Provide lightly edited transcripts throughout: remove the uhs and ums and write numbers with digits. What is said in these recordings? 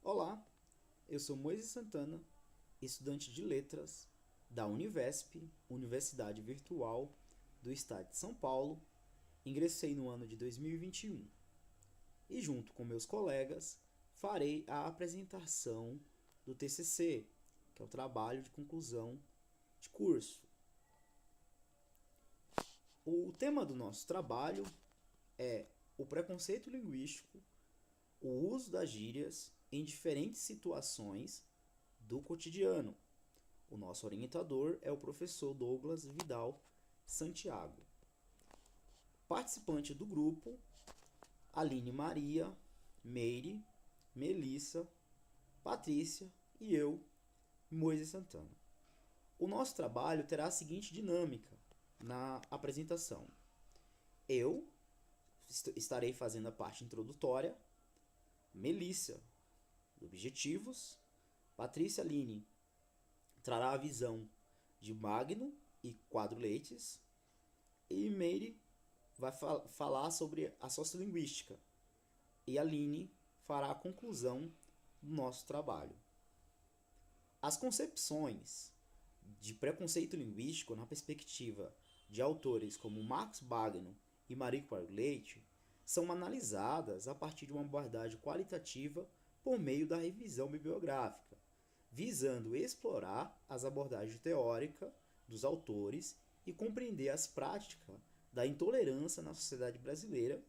Olá, eu sou Moisés Santana, estudante de letras da Univesp, Universidade Virtual do Estado de São Paulo. Ingressei no ano de 2021 e, junto com meus colegas, farei a apresentação do TCC, que é o trabalho de conclusão de curso. O tema do nosso trabalho é o preconceito linguístico, o uso das gírias em diferentes situações do cotidiano. O nosso orientador é o professor Douglas Vidal Santiago. Participante do grupo: Aline Maria, Meire, Melissa, Patrícia e eu, Moisés Santana. O nosso trabalho terá a seguinte dinâmica na apresentação. Eu estarei fazendo a parte introdutória, Melissa, objetivos, Patrícia Aline trará a visão de Magno e Quadro Leites, e Meire vai falar sobre a sociolinguística, e a Aline fará a conclusão do nosso trabalho. As concepções de preconceito linguístico na perspectiva de autores como Marcos Bagno e Marie Quadro-Leite são analisadas a partir de uma abordagem qualitativa por meio da revisão bibliográfica, visando explorar as abordagens teóricas dos autores e compreender as práticas da intolerância na sociedade brasileira,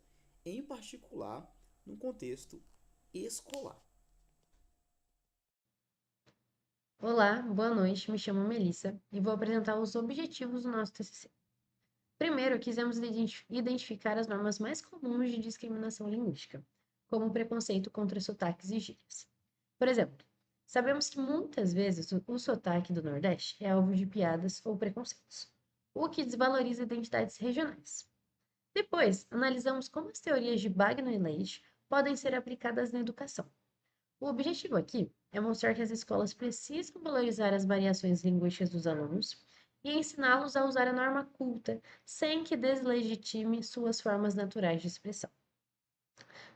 em particular no contexto escolar. Olá, boa noite. Me chamo Melissa e vou apresentar os objetivos do nosso TCC. Primeiro, quisemos identificar as normas mais comuns de discriminação linguística, como o preconceito contra sotaques e gírias. Por exemplo, sabemos que muitas vezes o sotaque do Nordeste é alvo de piadas ou preconceitos, o que desvaloriza identidades regionais. Depois, analisamos como as teorias de Bagno e Leite podem ser aplicadas na educação. O objetivo aqui é mostrar que as escolas precisam valorizar as variações linguísticas dos alunos e ensiná-los a usar a norma culta sem que deslegitime suas formas naturais de expressão.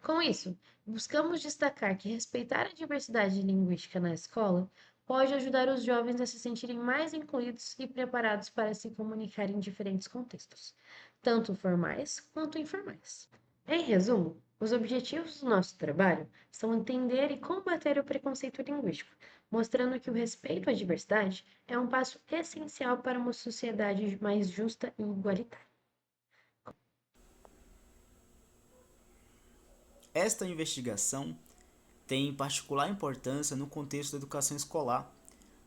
Com isso, buscamos destacar que respeitar a diversidade linguística na escola pode ajudar os jovens a se sentirem mais incluídos e preparados para se comunicar em diferentes contextos, tanto formais quanto informais. Em resumo, os objetivos do nosso trabalho são entender e combater o preconceito linguístico, mostrando que o respeito à diversidade é um passo essencial para uma sociedade mais justa e igualitária. Esta investigação tem particular importância no contexto da educação escolar,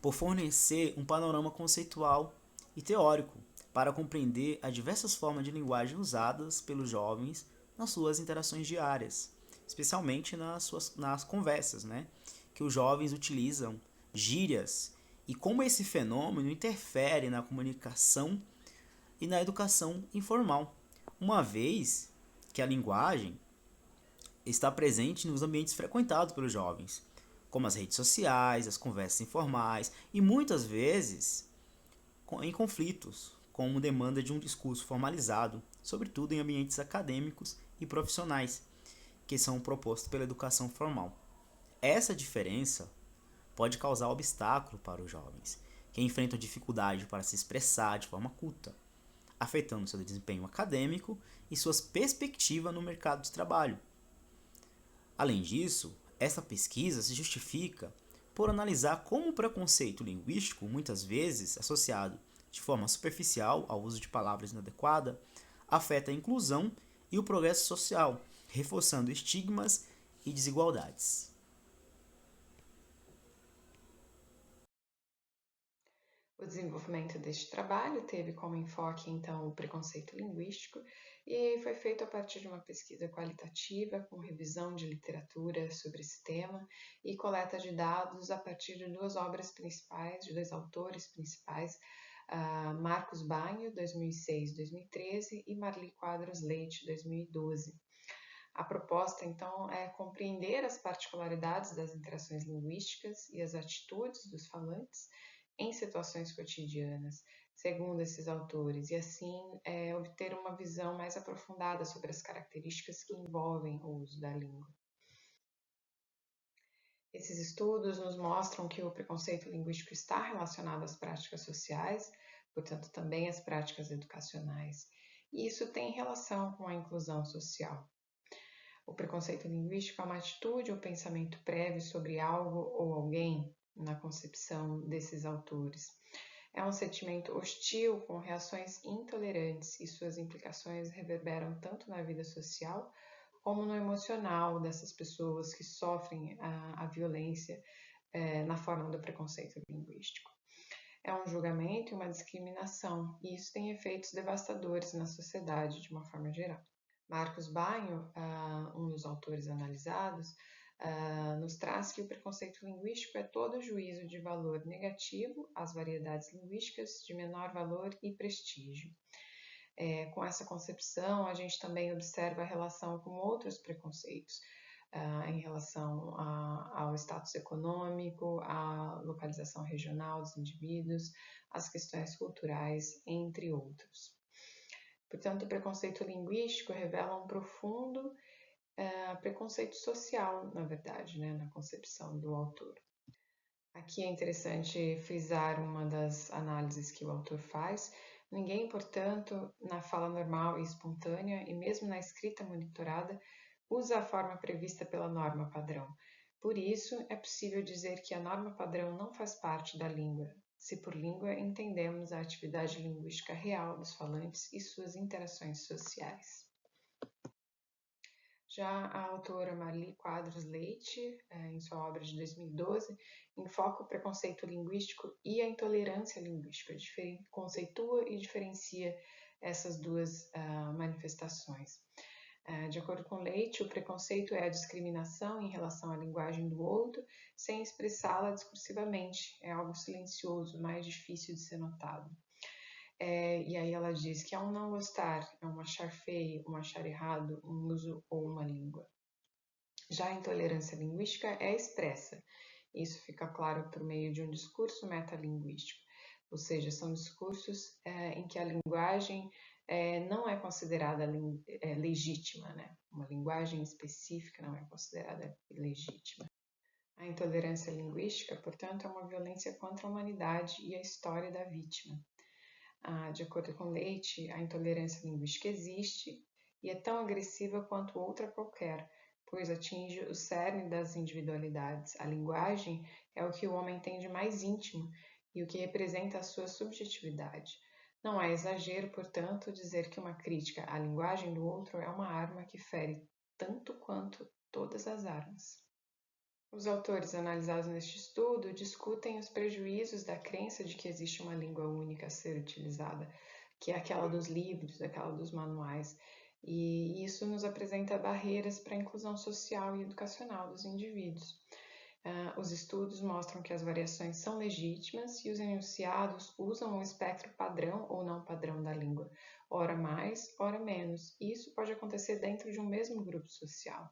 por fornecer um panorama conceitual e teórico para compreender as diversas formas de linguagem usadas pelos jovens nas suas interações diárias, especialmente nas conversas, né? Que os jovens utilizam gírias e como esse fenômeno interfere na comunicação e na educação informal, uma vez que a linguagem está presente nos ambientes frequentados pelos jovens, como as redes sociais, as conversas informais e muitas vezes em conflitos, como demanda de um discurso formalizado, sobretudo em ambientes acadêmicos e profissionais, que são propostos pela educação formal. Essa diferença pode causar obstáculo para os jovens, que enfrentam dificuldade para se expressar de forma culta, afetando seu desempenho acadêmico e suas perspectivas no mercado de trabalho. Além disso, essa pesquisa se justifica por analisar como o preconceito linguístico, muitas vezes associado de forma superficial ao uso de palavras inadequadas, afeta a inclusão e o progresso social, reforçando estigmas e desigualdades. O desenvolvimento deste trabalho teve como enfoque, então, o preconceito linguístico e foi feito a partir de uma pesquisa qualitativa com revisão de literatura sobre esse tema e coleta de dados a partir de duas obras principais, de dois autores principais, Marcos Banho, 2006-2013, e Marli Quadros Leite, 2012. A proposta, então, é compreender as particularidades das interações linguísticas e as atitudes dos falantes em situações cotidianas, segundo esses autores, e assim obter uma visão mais aprofundada sobre as características que envolvem o uso da língua. Esses estudos nos mostram que o preconceito linguístico está relacionado às práticas sociais, portanto, também às práticas educacionais, e isso tem relação com a inclusão social. O preconceito linguístico é uma atitude ou pensamento prévio sobre algo ou alguém, na concepção desses autores. É um sentimento hostil com reações intolerantes e suas implicações reverberam tanto na vida social como no emocional dessas pessoas que sofrem a violência na forma do preconceito linguístico. É um julgamento e uma discriminação, e isso tem efeitos devastadores na sociedade de uma forma geral. Marcos Bagnio, um dos autores analisados, nos traz que o preconceito linguístico é todo juízo de valor negativo às variedades linguísticas de menor valor e prestígio. Com essa concepção, a gente também observa a relação com outros preconceitos, em relação ao status econômico, à localização regional dos indivíduos, às questões culturais, entre outros. Portanto, o preconceito linguístico revela um profundo preconceito social, na verdade, né, na concepção do autor. Aqui é interessante frisar uma das análises que o autor faz. Ninguém, portanto, na fala normal e espontânea, e mesmo na escrita monitorada, usa a forma prevista pela norma padrão. Por isso, é possível dizer que a norma padrão não faz parte da língua, se por língua entendemos a atividade linguística real dos falantes e suas interações sociais. Já a autora Marli Quadros Leite, em sua obra de 2012, enfoca o preconceito linguístico e a intolerância linguística, conceitua e diferencia essas duas manifestações. De acordo com Leite, o preconceito é a discriminação em relação à linguagem do outro, sem expressá-la discursivamente, é algo silencioso, mais difícil de ser notado. E aí ela diz que é um não gostar, é um achar feio, um achar errado, um uso ou uma língua. Já a intolerância linguística é expressa. Isso fica claro por meio de um discurso metalinguístico, ou seja, são discursos em que a linguagem não é considerada legítima, né? Uma linguagem específica não é considerada legítima. A intolerância linguística, portanto, é uma violência contra a humanidade e a história da vítima. De acordo com Leite, a intolerância linguística existe e é tão agressiva quanto outra qualquer, pois atinge o cerne das individualidades. A linguagem é o que o homem tem de mais íntimo e o que representa a sua subjetividade. Não é exagero, portanto, dizer que uma crítica à linguagem do outro é uma arma que fere tanto quanto todas as armas. Os autores analisados neste estudo discutem os prejuízos da crença de que existe uma língua única a ser utilizada, que é aquela dos livros, aquela dos manuais, e isso nos apresenta barreiras para a inclusão social e educacional dos indivíduos. Os estudos mostram que as variações são legítimas e os enunciados usam o espectro padrão ou não padrão da língua, ora mais, ora menos, e isso pode acontecer dentro de um mesmo grupo social.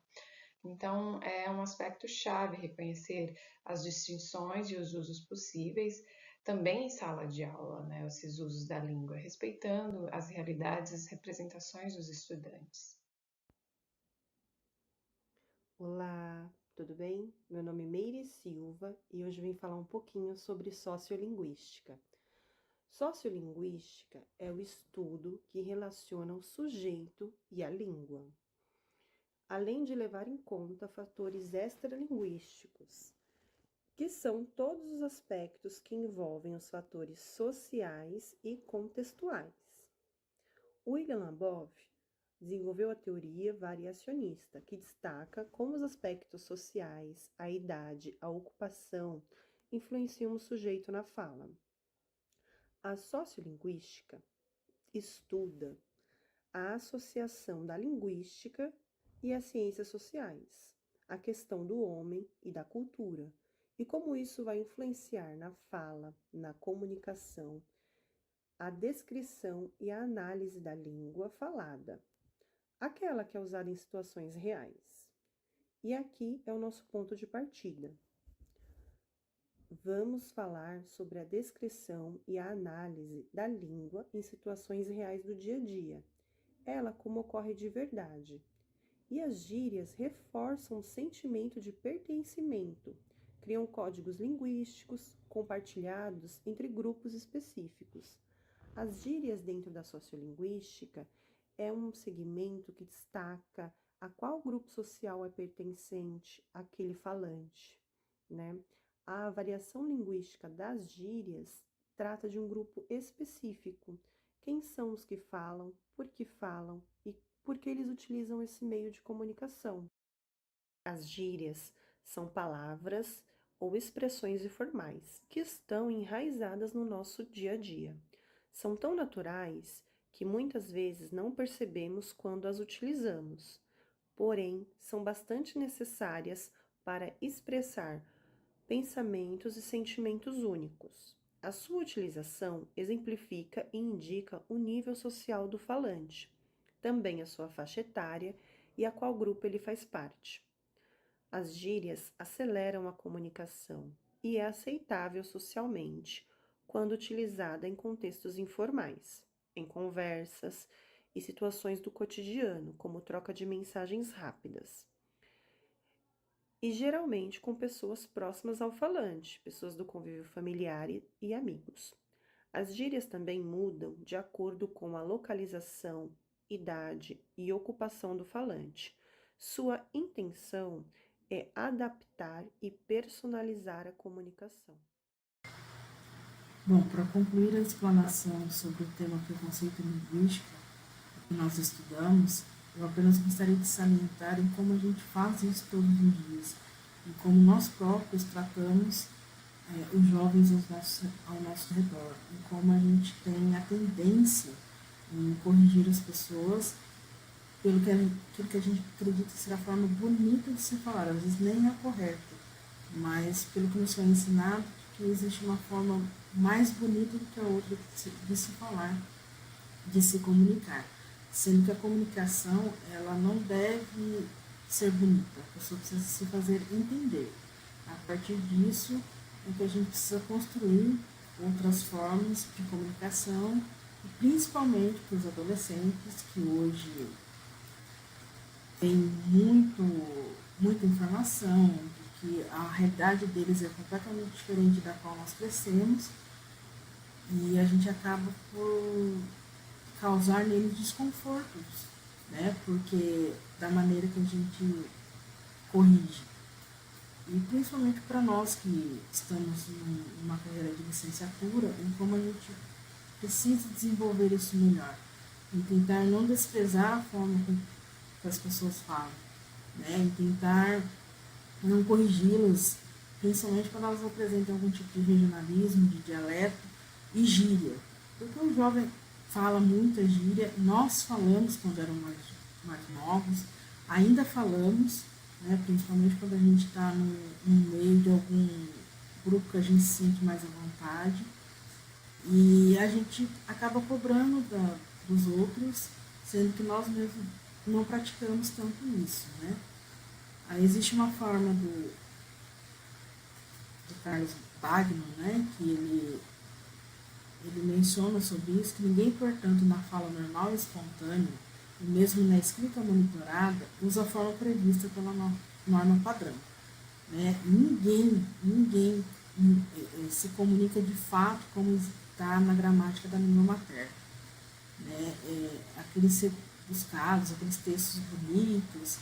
Então, é um aspecto chave reconhecer as distinções e os usos possíveis, também em sala de aula, né, esses usos da língua, respeitando as realidades e as representações dos estudantes. Olá, tudo bem? Meu nome é Meire Silva e hoje vim falar um pouquinho sobre sociolinguística. Sociolinguística é o estudo que relaciona o sujeito e a língua, além de levar em conta fatores extralinguísticos, que são todos os aspectos que envolvem os fatores sociais e contextuais. William Labov desenvolveu a teoria variacionista, que destaca como os aspectos sociais, a idade, a ocupação influenciam o sujeito na fala. A sociolinguística estuda a associação da linguística e as ciências sociais, a questão do homem e da cultura, e como isso vai influenciar na fala, na comunicação, a descrição e a análise da língua falada, aquela que é usada em situações reais. E aqui é o nosso ponto de partida. Vamos falar sobre a descrição e a análise da língua em situações reais do dia a dia, ela como ocorre de verdade. E as gírias reforçam o sentimento de pertencimento, criam códigos linguísticos compartilhados entre grupos específicos. As gírias dentro da sociolinguística é um segmento que destaca a qual grupo social é pertencente aquele falante, né? A variação linguística das gírias trata de um grupo específico. Quem são os que falam, por e por que eles utilizam esse meio de comunicação. As gírias são palavras ou expressões informais que estão enraizadas no nosso dia a dia. São tão naturais que muitas vezes não percebemos quando as utilizamos, porém são bastante necessárias para expressar pensamentos e sentimentos únicos. A sua utilização exemplifica e indica o nível social do falante, também a sua faixa etária e a qual grupo ele faz parte. As gírias aceleram a comunicação e é aceitável socialmente quando utilizada em contextos informais, em conversas e situações do cotidiano, como troca de mensagens rápidas. E geralmente com pessoas próximas ao falante, pessoas do convívio familiar e amigos. As gírias também mudam de acordo com a localização, idade e ocupação do falante. Sua intenção é adaptar e personalizar a comunicação. Bom, para concluir a explanação sobre o tema preconceito linguístico que nós estudamos, eu apenas gostaria de salientar em como a gente faz isso todos os dias e como nós próprios tratamos os jovens ao nosso redor, e como a gente tem a tendência em corrigir as pessoas pelo que a gente acredita ser a forma bonita de se falar, às vezes nem é correta, mas pelo que nos foi ensinado, que existe uma forma mais bonita do que a outra de se falar, de se comunicar, sendo que a comunicação ela não deve ser bonita, a pessoa precisa se fazer entender. A partir disso é que a gente precisa construir outras formas de comunicação, e principalmente para os adolescentes que hoje tem muita informação, que a realidade deles é completamente diferente da qual nós crescemos, e a gente acaba por causar neles desconfortos, né? Porque da maneira que a gente corrige. E principalmente para nós que estamos numa carreira de licenciatura, em como a gente precisa desenvolver isso melhor, e tentar não desprezar a forma que as pessoas falam, né? E tentar não corrigi-las, principalmente quando elas apresentam algum tipo de regionalismo, de dialeto e gíria. Porque o jovem fala muita gíria, nós falamos quando éramos mais novos, ainda falamos, né? Principalmente quando a gente está no meio de algum grupo que a gente se sente mais à vontade, e a gente acaba cobrando dos outros, sendo que nós mesmos não praticamos tanto isso, né? Aí existe uma forma do Carlos Bagno, né, que ele menciona sobre isso, que ninguém, portanto, na fala normal e espontânea, e mesmo na escrita monitorada, usa a forma prevista pela norma padrão. Né? Ninguém se comunica de fato como está na gramática da língua materna. Né? Aqueles rebuscados, aqueles textos bonitos,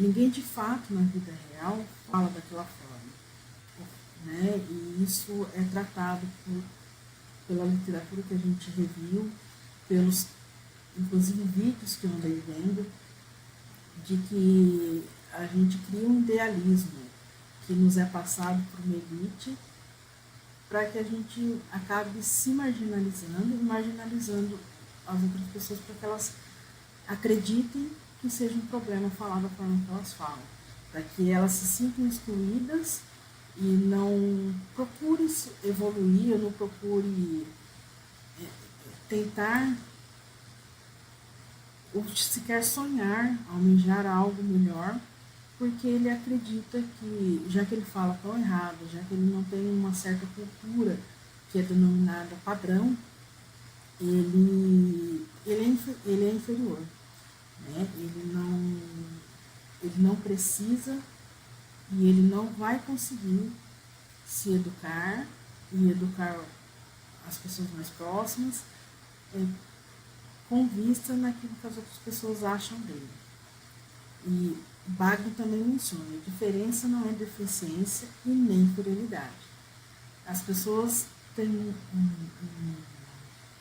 ninguém de fato na vida real fala daquela forma. Né? E isso é tratado pela literatura que a gente reviu, pelos, inclusive, vídeos que eu andei vendo, de que a gente cria um idealismo que nos é passado por uma elite para que a gente acabe se marginalizando e marginalizando as outras pessoas para que elas acreditem que seja um problema falar da forma que elas falam, para que elas se sintam excluídas e não procure evoluir, ou não procure tentar ou sequer sonhar, almejar algo melhor, porque ele acredita que, já que ele fala tão errado, já que ele não tem uma certa cultura que é denominada padrão, ele é inferior. Né? Ele não precisa e ele não vai conseguir se educar e educar as pessoas mais próximas com vista naquilo que as outras pessoas acham dele. E Bagno também menciona: a diferença não é deficiência e nem inferioridade. As pessoas têm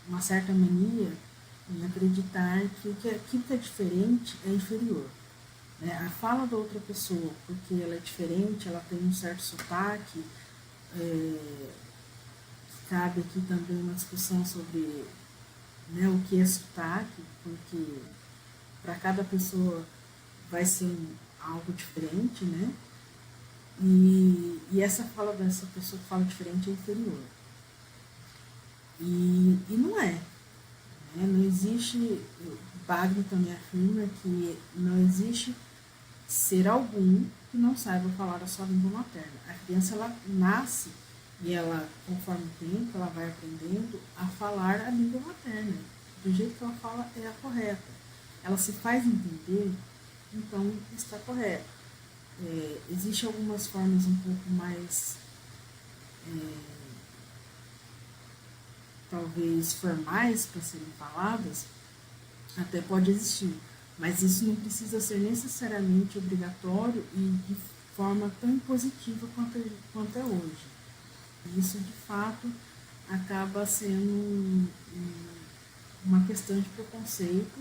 uma certa mania em acreditar que aquilo que é diferente é inferior. Né? A fala da outra pessoa, porque ela é diferente, ela tem um certo sotaque, cabe aqui também uma discussão sobre, né, o que é sotaque, porque para cada pessoa vai ser algo diferente, né? E essa fala dessa pessoa que fala diferente é inferior. E não é. Né? Não existe, Bagno também afirma que não existe ser algum que não saiba falar a sua língua materna. A criança, ela nasce e ela, conforme o tempo, ela vai aprendendo a falar a língua materna. Do jeito que ela fala é a correta. Ela se faz entender, então está correto. Existem algumas formas um pouco mais, talvez, formais para serem faladas, até pode existir, mas isso não precisa ser necessariamente obrigatório e de forma tão impositiva quanto é hoje. Isso, de fato, acaba sendo uma questão de preconceito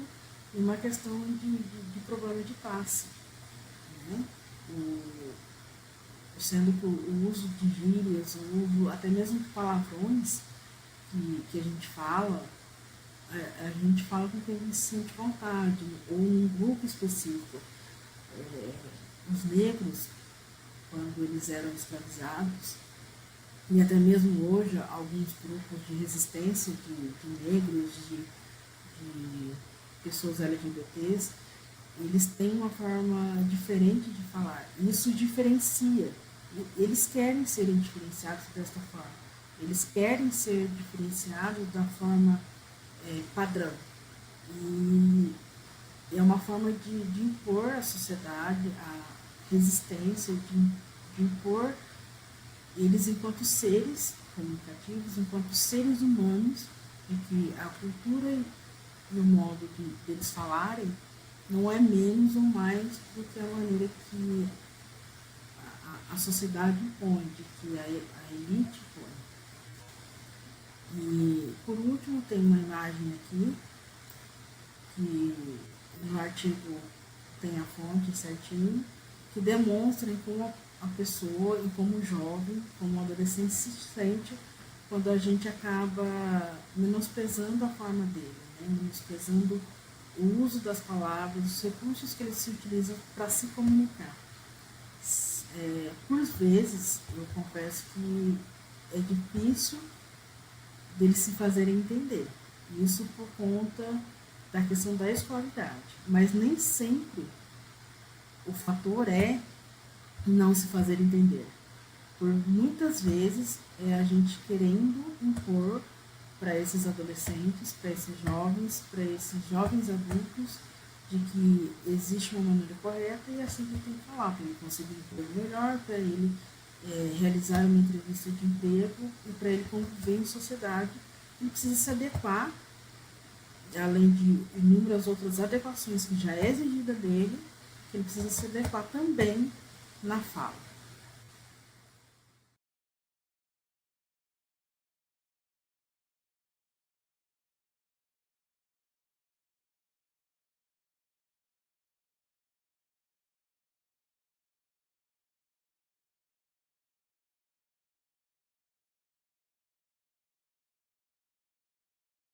e uma questão de problema de classe. Né? Sendo que o uso de gírias, o uso até mesmo de palavrões que a gente fala com quem a gente se sente vontade, ou num grupo específico. Os negros, quando eles eram escravizados, e até mesmo hoje alguns grupos de resistência de negros, de pessoas LGBTs, eles têm uma forma diferente de falar. Isso diferencia. Eles querem serem diferenciados desta forma. Eles querem ser diferenciados da forma padrão. E é uma forma de impor à sociedade a resistência, de impor eles enquanto seres comunicativos, enquanto seres humanos, em que a cultura e o modo de eles falarem não é menos ou mais do que a maneira que a sociedade impõe, de que a elite impõe. E, por último, tem uma imagem aqui, que no artigo tem a fonte certinho, que demonstra em como a pessoa, em como o jovem, como o adolescente se sente quando a gente acaba menosprezando a forma dele, né? Menosprezando o uso das palavras, os recursos que eles se utilizam para se comunicar. Por vezes, eu confesso que é difícil deles se fazerem entender. Isso por conta da questão da escolaridade. Mas nem sempre o fator é não se fazer entender. Por muitas vezes é a gente querendo impor para esses adolescentes, para esses jovens adultos, de que existe uma maneira correta e assim que ele tem que falar, para ele conseguir um emprego melhor, para ele realizar uma entrevista de emprego e para ele conviver em sociedade. Ele precisa se adequar, além de inúmeras outras adequações que já é exigida dele, que ele precisa se adequar também na fala.